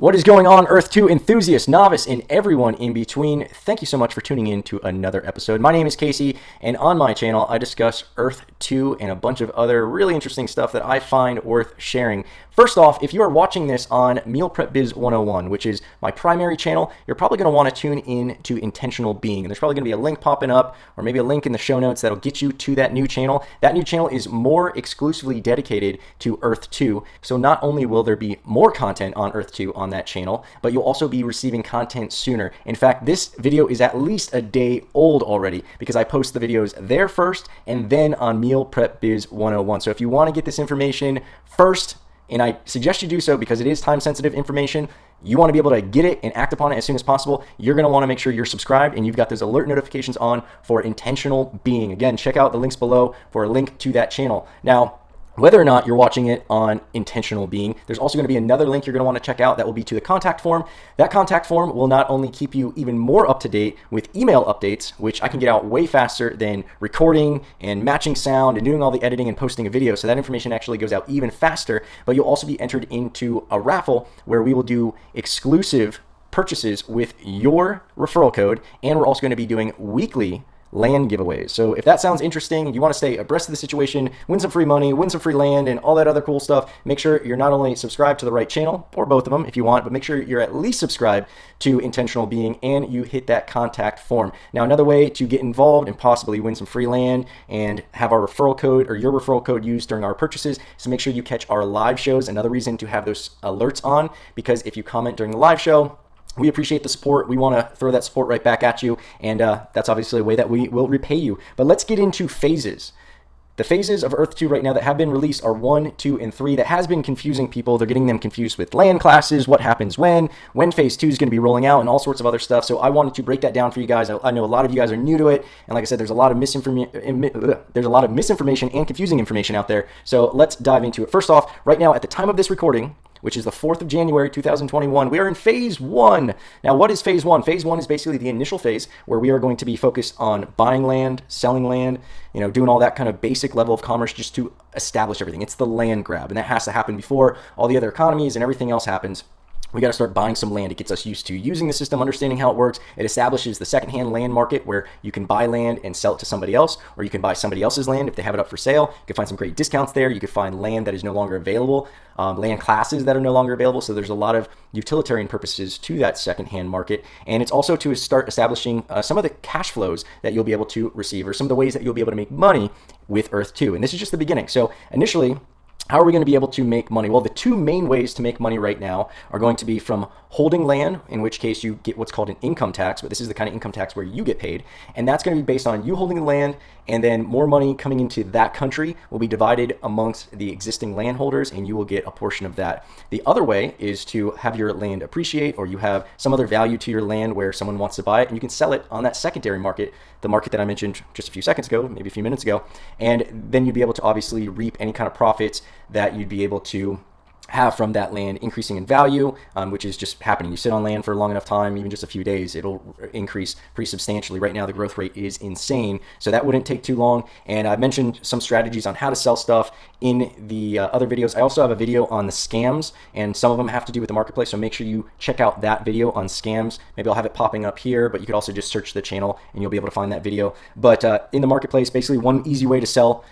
What is going on, Earth 2 enthusiasts, novice, and everyone in between? Thank you so much for tuning in to another episode. My name is Casey, and on my channel, I discuss Earth 2 and a bunch of other really interesting stuff that I find worth sharing. First off, if you are watching this on Meal Prep Biz 101, which is my primary channel, you're probably going to want to tune in to Intentional Being. And there's probably going to be a link popping up, or maybe a link in the show notes that'll get you to that new channel. That new channel is more exclusively dedicated to Earth 2. So not only will there be more content on Earth 2 on that channel, but you'll also be receiving content sooner. In fact, this video is at least a day old already because I post the videos there first and then on Meal Prep Biz 101. So if you want to get this information first, and I suggest you do so because it is time-sensitive information, you want to be able to get it and act upon it as soon as possible, you're going to want to make sure you're subscribed and you've got those alert notifications on for Intentional Being. Again, check out the links below for a link to that channel. Now, whether or not you're watching it on Intentional Being, there's also going to be another link you're going to want to check out that will be to the contact form. That contact form will not only keep you even more up to date with email updates, which I can get out way faster than recording and matching sound and doing all the editing and posting a video. So that information actually goes out even faster, but you'll also be entered into a raffle where we will do exclusive purchases with your referral code. And we're also going to be doing weekly land giveaways. So if that sounds interesting, you want to stay abreast of the situation, win some free money, win some free land, and all that other cool stuff, make sure you're not only subscribed to the right channel, or both of them if you want, but make sure you're at least subscribed to Intentional Being and you hit that contact form. Now, another way to get involved and possibly win some free land and have our referral code or your referral code used during our purchases is to make sure you catch our live shows. Another reason to have those alerts on, because if you comment during the live show, we appreciate the support. We want to throw that support right back at you, and that's obviously a way that we will repay you. But let's get into phases. The phases of Earth 2 right now that have been released are 1, 2, and 3. That has been confusing people. They're getting them confused with land classes, what happens when phase 2 is going to be rolling out, and all sorts of other stuff. So I wanted to break that down for you guys. I know a lot of you guys are new to it, and like I said, there's a lot of misinformation and confusing information out there. So let's dive into it. First off, right now at the time of this recording, which is the 4th of January, 2021. We are in phase 1. Now, what is phase 1? Phase 1 is basically the initial phase where we are going to be focused on buying land, selling land, doing all that kind of basic level of commerce just to establish everything. It's the land grab, and that has to happen before all the other economies and everything else happens. We got to start buying some land. It gets us used to using the system, understanding how it works. It establishes the secondhand land market where you can buy land and sell it to somebody else, or you can buy somebody else's land if they have it up for sale. You can find some great discounts there. You can find land that is no longer available, land classes that are no longer available. So there's a lot of utilitarian purposes to that secondhand market. And it's also to start establishing some of the cash flows that you'll be able to receive, or some of the ways that you'll be able to make money with Earth 2. And this is just the beginning. So initially, how are we going to be able to make money? Well, the two main ways to make money right now are going to be from holding land, in which case you get what's called an income tax, but this is the kind of income tax where you get paid. And that's going to be based on you holding the land, and then more money coming into that country will be divided amongst the existing landholders, and you will get a portion of that. The other way is to have your land appreciate, or you have some other value to your land where someone wants to buy it, and you can sell it on that secondary market, the market that I mentioned just a few seconds ago, maybe a few minutes ago. And then you'd be able to obviously reap any kind of profits that you'd be able to have from that land increasing in value, which is just happening. You sit on land for a long enough time, even just a few days, it'll increase pretty substantially. Right now, the growth rate is insane, so that wouldn't take too long. And I've mentioned some strategies on how to sell stuff in the other videos. I also have a video on the scams, and some of them have to do with the marketplace, so make sure you check out that video on scams. Maybe I'll have it popping up here, but you could also just search the channel, and you'll be able to find that video. But in the marketplace, basically one easy way to sell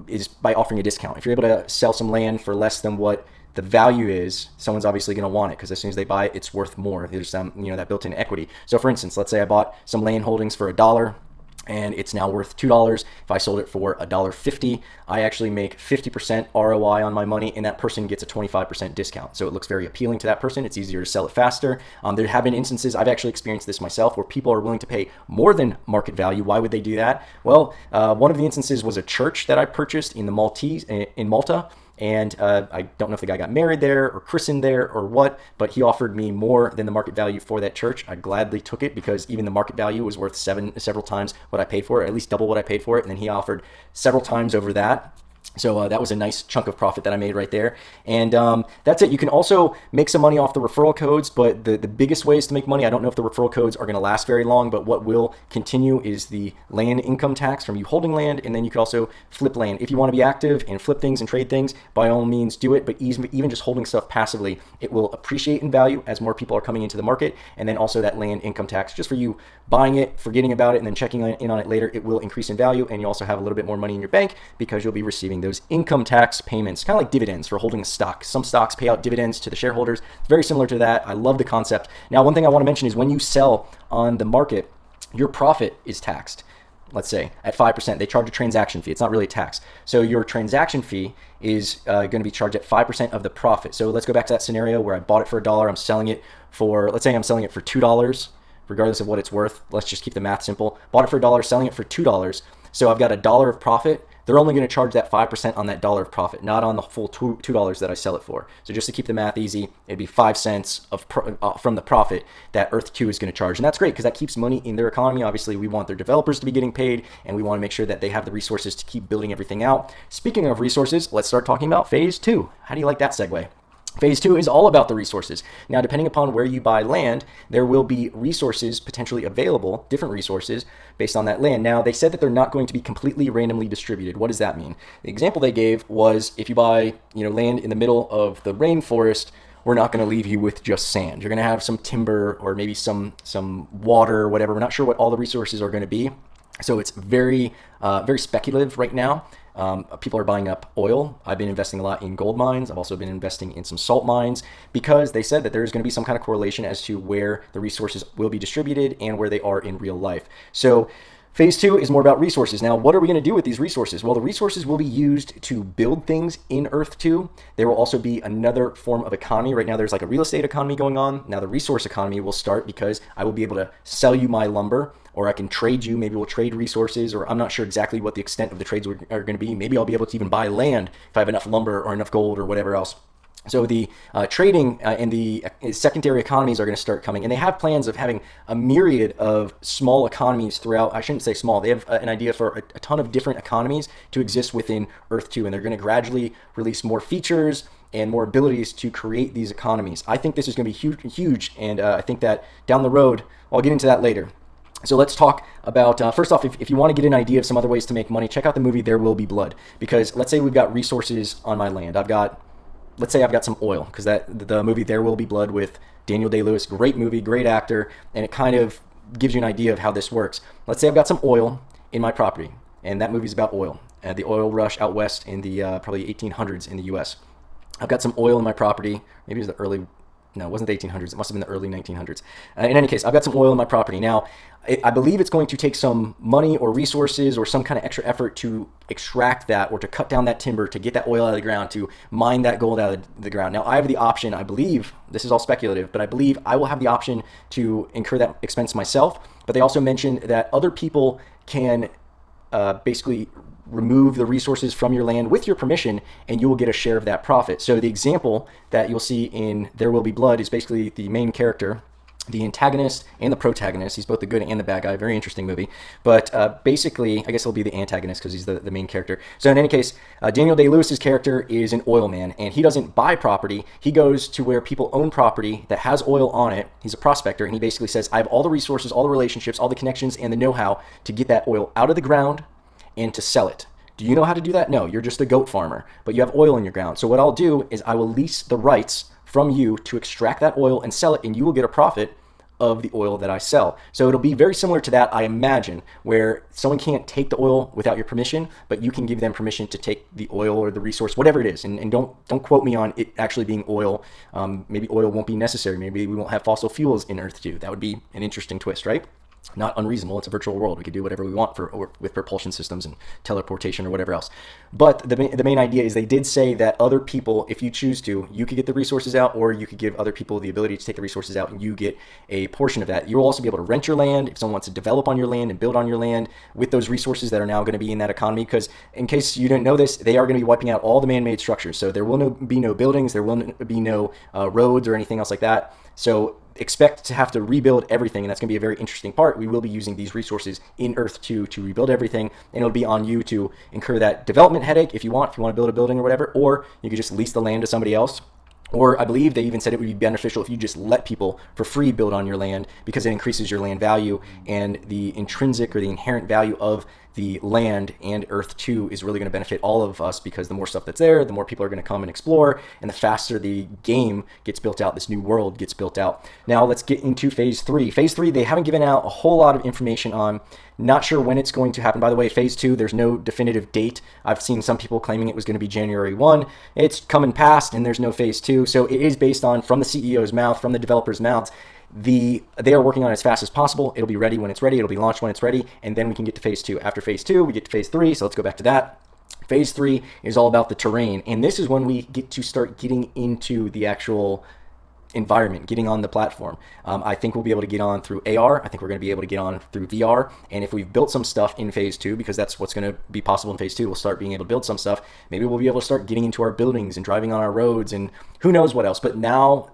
is by offering a discount. If you're able to sell some land for less than what the value is, someone's obviously going to want it, because as soon as they buy it, it's worth more. There's some, that built-in equity. So for instance, let's say I bought some land holdings for $1 and it's now worth $2. If I sold it for $1.50, I actually make 50% ROI on my money, and that person gets a 25% discount. So it looks very appealing to that person. It's easier to sell it faster. There have been instances, I've actually experienced this myself, where people are willing to pay more than market value. Why would they do that? Well, one of the instances was a church that I purchased in Malta. And I don't know if the guy got married there or christened there or what, but he offered me more than the market value for that church. I gladly took it, because even the market value was worth several times what I paid for it, at least double what I paid for it. And then he offered several times over that. So that was a nice chunk of profit that I made right there. And that's it. You can also make some money off the referral codes, but the biggest ways to make money, I don't know if the referral codes are going to last very long, but what will continue is the land income tax from you holding land. And then you can also flip land. If you want to be active and flip things and trade things, by all means do it. But even just holding stuff passively, it will appreciate in value as more people are coming into the market. And then also that land income tax, just for you buying it, forgetting about it, and then checking in on it later, it will increase in value. And you also have a little bit more money in your bank because you'll be receiving those income tax payments, kind of like dividends for holding a stock. Some stocks pay out dividends to the shareholders. It's very similar to that. I love the concept. Now, one thing I want to mention is when you sell on the market, your profit is taxed. Let's say at 5%, they charge a transaction fee. It's not really a tax. So your transaction fee is going to be charged at 5% of the profit. So let's go back to that scenario where I bought it for $1. I'm selling it for, let's say I'm selling it for $2, regardless of what it's worth. Let's just keep the math simple. Bought it for $1, selling it for $2. So I've got $1 of profit. They're only going to charge that 5% on that $1 of profit, not on the full $2 that I sell it for. So just to keep the math easy, it'd be 5 cents from the profit that Earth2 is going to charge. And that's great because that keeps money in their economy. Obviously, we want their developers to be getting paid, and we want to make sure that they have the resources to keep building everything out. Speaking of resources, let's start talking about phase 2. How do you like that segue? Phase 2 is all about the resources. Now, depending upon where you buy land, there will be resources potentially available, different resources based on that land. Now, they said that they're not going to be completely randomly distributed. What does that mean? The example they gave was if you buy, land in the middle of the rainforest, we're not going to leave you with just sand. You're going to have some timber or maybe some water or whatever. We're not sure what all the resources are going to be. So it's very speculative right now. People are buying up oil. I've been investing a lot in gold mines. I've also been investing in some salt mines because they said that there's going to be some kind of correlation as to where the resources will be distributed and where they are in real life. So phase 2 is more about resources. Now, what are we going to do with these resources? Well, the resources will be used to build things in Earth 2. There will also be another form of economy. Right now, there's like a real estate economy going on. Now, the resource economy will start because I will be able to sell you my lumber, or I can trade you. Maybe we'll trade resources, or I'm not sure exactly what the extent of the trades are going to be. Maybe I'll be able to even buy land if I have enough lumber or enough gold or whatever else. So the trading and the secondary economies are going to start coming, and they have plans of having a myriad of small economies throughout. I shouldn't say small. They have an idea for a ton of different economies to exist within Earth 2, and they're going to gradually release more features and more abilities to create these economies. I think this is going to be huge, and I think that down the road, I'll get into that later. So let's talk about, first off, if you want to get an idea of some other ways to make money, check out the movie There Will Be Blood, because let's say we've got resources on my land. Let's say I've got some oil, because the movie There Will Be Blood with Daniel Day-Lewis, great movie, great actor, and it kind of gives you an idea of how this works. Let's say I've got some oil in my property, and that movie's about oil, the oil rush out west in the probably 1800s in the U.S. I've got some oil in my property. Maybe it was it wasn't the 1800s. It must have been the early 1900s. In any case, I've got some oil in my property. Now, I believe it's going to take some money or resources or some kind of extra effort to extract that or to cut down that timber, to get that oil out of the ground, to mine that gold out of the ground. Now, I have the option, I believe, this is all speculative, but I believe I will have the option to incur that expense myself. But they also mentioned that other people can basically remove the resources from your land with your permission, and you will get a share of that profit. So the example that you'll see in There Will Be Blood is basically the main character, the antagonist and the protagonist. He's both the good and the bad guy. Very interesting movie. But basically, I guess he'll be the antagonist because he's the main character. So in any case, Daniel Day-Lewis's character is an oil man, and he doesn't buy property. He goes to where people own property that has oil on it. He's a prospector, and he basically says, I have all the resources, all the relationships, all the connections, and the know-how to get that oil out of the ground and to sell it. Do you know how to do that? No, you're just a goat farmer, but you have oil in your ground. So what I'll do is I will lease the rights from you to extract that oil and sell it, and you will get a profit of the oil that I sell. So it'll be very similar to that, I imagine, where someone can't take the oil without your permission, but you can give them permission to take the oil or the resource, whatever it is. And don't quote me on it actually being oil. Maybe oil won't be necessary. Maybe we won't have fossil fuels in Earth 2. That would be an interesting twist, right? Not unreasonable. It's a virtual world. We could do whatever we want with propulsion systems and teleportation or whatever else. But the main idea is they did say that other people, if you choose to, you could get the resources out, or you could give other people the ability to take the resources out, and you get a portion of that. You'll also be able to rent your land if someone wants to develop on your land and build on your land with those resources that are now going to be in that economy. Because in case you didn't know this, they are going to be wiping out all the man-made structures. So there will be no buildings, there will be no roads or anything else like that. So expect to have to rebuild everything, and that's going to be a very interesting part. We will be using these resources in Earth 2 to rebuild everything, and it'll be on you to incur that development headache if you want to build a building or whatever, or you could just lease the land to somebody else. Or I believe they even said it would be beneficial if you just let people for free build on your land, because it increases your land value, and the intrinsic or the inherent value of the land and Earth 2 is really going to benefit all of us, because the more stuff that's there, the more people are going to come and explore, and the faster the game gets built out, this new world gets built out. Now let's get into Phase 3. Phase 3, they haven't given out a whole lot of information on. Not sure when it's going to happen. By the way, Phase 2, there's no definitive date. I've seen some people claiming it was going to be January 1. It's coming past, and there's no Phase 2. So it is based on, from the CEO's mouth, from the developers' mouths, they are working on it as fast as possible. It'll be ready when it's ready. It'll be launched when it's ready, and then we can get to Phase 2. After Phase 2, we get to Phase 3, so let's go back to that. Phase 3 is all about the terrain, and this is when we get to start getting into the actual environment, getting on the platform. I think we'll be able to get on through AR. I think we're going to be able to get on through VR. And if we've built some stuff in Phase 2, because that's what's going to be possible in Phase 2, we'll start being able to build some stuff. Maybe we'll be able to start getting into our buildings and driving on our roads and who knows what else. But now,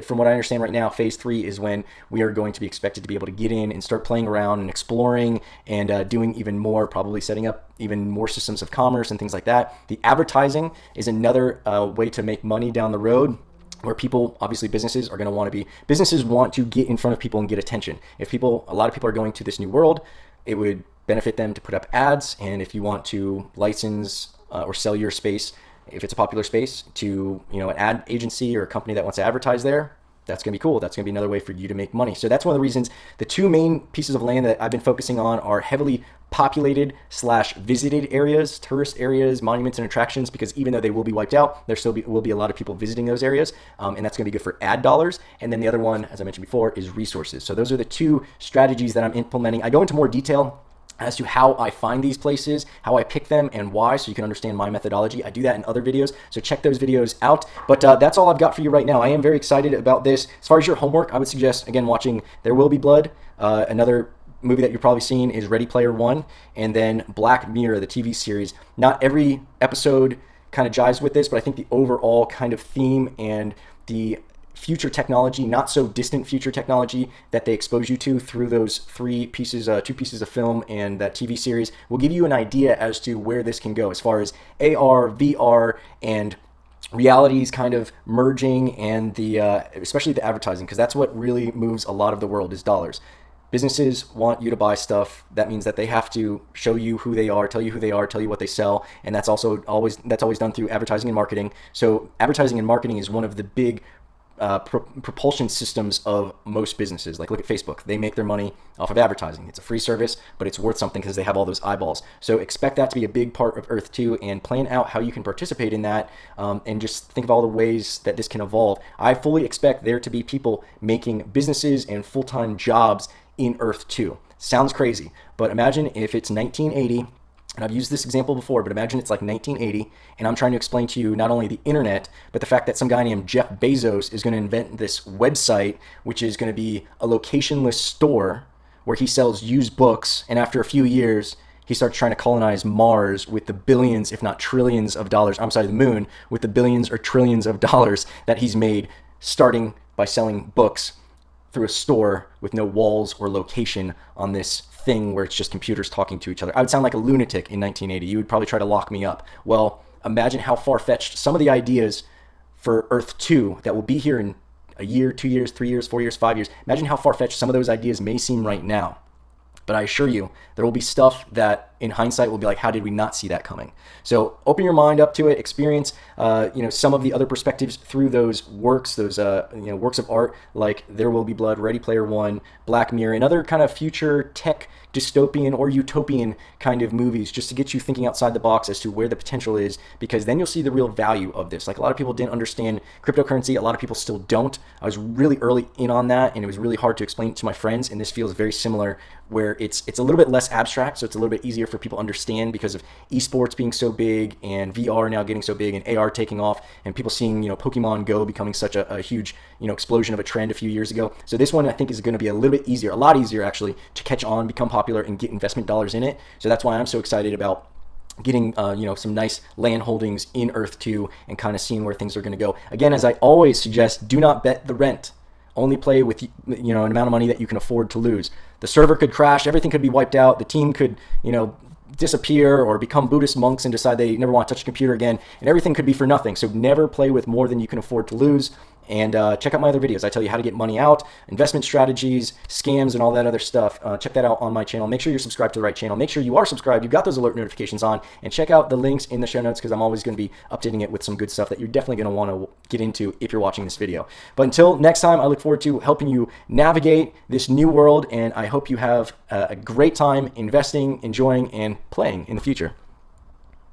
from what I understand right now, Phase 3 is when we are going to be expected to be able to get in and start playing around and exploring and doing even more, probably setting up even more systems of commerce and things like that. The advertising is another way to make money down the road, where people, obviously businesses are going to want to be, businesses want to get in front of people and get attention. If a lot of people are going to this new world, it would benefit them to put up ads. And if you want to license or sell your space, if it's a popular space, to an ad agency or a company that wants to advertise there, that's going to be cool. That's going to be another way for you to make money. So that's one of the reasons the two main pieces of land that I've been focusing on are heavily populated / visited areas, tourist areas, monuments and attractions, because even though they will be wiped out, there still will be a lot of people visiting those areas, and that's going to be good for ad dollars. And then the other one, as I mentioned before, is resources. So those are the two strategies that I'm implementing. I go into more detail as to how I find these places, how I pick them, and why, so you can understand my methodology. I do that in other videos, so check those videos out. But that's all I've got for you right now. I am very excited about this. As far as your homework, I would suggest, again, watching There Will Be Blood. Another movie that you've probably seen is Ready Player One, and then Black Mirror, the TV series. Not every episode kind of jives with this, but I think the overall kind of theme and the future technology, not so distant future technology that they expose you to through those two pieces of film and that TV series, will give you an idea as to where this can go as far as AR, VR, and realities kind of merging, and especially the advertising, because that's what really moves a lot of the world, is dollars. Businesses want you to buy stuff. That means that they have to show you who they are, tell you who they are, tell you what they sell, and that's always done through advertising and marketing. So advertising and marketing is one of the big propulsion systems of most businesses. Like, look at Facebook. They make their money off of advertising. It's a free service, but it's worth something because they have all those eyeballs. So expect that to be a big part of Earth 2, and plan out how you can participate in that, and just think of all the ways that this can evolve. I fully expect there to be people making businesses and full-time jobs in Earth 2. Sounds crazy, but imagine if it's 1980, and I've used this example before, but imagine it's like 1980, and I'm trying to explain to you not only the internet, but the fact that some guy named Jeff Bezos is going to invent this website, which is going to be a locationless store where he sells used books, and after a few years, he starts trying to colonize Mars with the billions, if not trillions of dollars, the moon, with the billions or trillions of dollars that he's made, starting by selling books through a store with no walls or location on this thing where it's just computers talking to each other. I would sound like a lunatic in 1980. You would probably try to lock me up. Well, imagine how far-fetched some of the ideas for Earth 2 that will be here in a year, 2 years, 3 years, 4 years, 5 years. Imagine how far-fetched some of those ideas may seem right now. But I assure you, there will be stuff that in hindsight will be like, how did we not see that coming? So open your mind up to it, experience some of the other perspectives through those works, works of art like There Will Be Blood, Ready Player One, Black Mirror, and other kind of future tech dystopian or utopian kind of movies, just to get you thinking outside the box as to where the potential is, because then you'll see the real value of this. Like, a lot of people didn't understand cryptocurrency. A lot of people still don't. I was really early in on that, and it was really hard to explain it to my friends, and this feels very similar, where it's a little bit less abstract, so it's a little bit easier for people to understand because of esports being so big, and VR now getting so big, and AR taking off, and people seeing Pokemon Go becoming such a huge explosion of a trend a few years ago. So this one I think is going to be a little bit easier, a lot easier actually, to catch on, become popular, and get investment dollars in it. So that's why I'm so excited about getting some nice land holdings in Earth 2 and kind of seeing where things are going to go. Again, as I always suggest, do not bet the rent only play with an amount of money that you can afford to lose. The server could crash, everything could be wiped out, the team could disappear or become Buddhist monks and decide they never want to touch a computer again, and everything could be for nothing. So never play with more than you can afford to lose. And check out my other videos. I tell you how to get money out, investment strategies, scams, and all that other stuff. Check that out on my channel. Make sure you're subscribed to the right channel. Make sure you are subscribed. You've got those alert notifications on. And check out the links in the show notes because I'm always going to be updating it with some good stuff that you're definitely going to want to get into if you're watching this video. But until next time, I look forward to helping you navigate this new world. And I hope you have a great time investing, enjoying, and playing in the future.